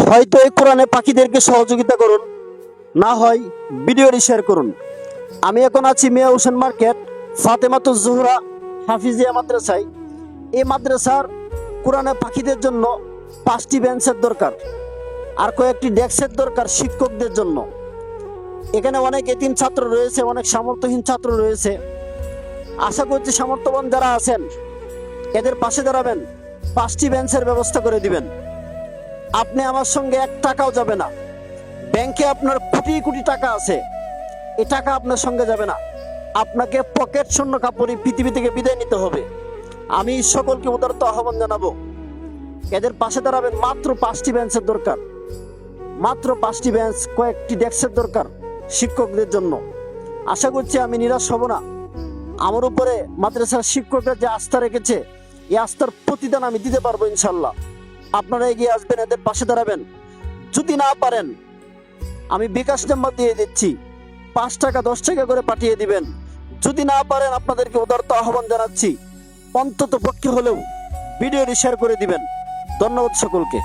হয়তো এই কোরআনে পাখিদেরকে সহযোগিতা করুন, না হয় ভিডিওটি শেয়ার করুন। আমি এখন আছি মিয়া হোসেন মার্কেট ফাতেমাতুজ জোহরা হাফিজিয়া মাদ্রাসায়। এই মাদ্রাসার কোরআনে পাখিদের জন্য 5টি বেঞ্চের দরকার, আর কয়েকটি ডেস্কের দরকার শিক্ষকদের জন্য। এখানে অনেক এতিম ছাত্র রয়েছে, অনেক সামর্থ্যহীন ছাত্র রয়েছে। আশা করছি সামর্থ্যবান যারা আছেন এদের পাশে দাঁড়াবেন, 5টি বেঞ্চের ব্যবস্থা করে দিবেন। আপনি আমার সঙ্গে 1 টাকাও যাবে না। ব্যাংকে আপনার কোটি কোটি টাকা আছে, এই টাকা আপনার সঙ্গে যাবে না। আপনাকে পকেট শূন্য কাপড়ে পৃথিবী থেকে বিদায় নিতে হবে। আমি সকলকে উদারত আহ্বান জানাবো, এদের পাশে দাঁড়াবেন। মাত্র 5টি বেঞ্চের দরকার, মাত্র 5টি বেঞ্চ, কয়েকটি ডেস্কের দরকার শিক্ষকদের জন্য। আশা করছি আমি নিরাশ হব না। আমার উপরে মাদ্রাসার শিক্ষকরা যে আস্থা রেখেছে, এই আস্থার প্রতিদান আমি দিতে পারবো ইনশাল্লাহ। আপনারা এগিয়ে আসবেন, এদের পাশে দাঁড়াবেন। যদি না পারেন আমি বিকাশ নাম্বার দিয়ে দিচ্ছি, 5 টাকা 10 টাকা করে পাঠিয়ে দিবেন। যদি না পারেন আপনাদেরকে উদারত আহ্বান জানাচ্ছি, অন্তত পক্ষে হলেও ভিডিওটি শেয়ার করে দিবেন। ধন্যবাদ সকলকে।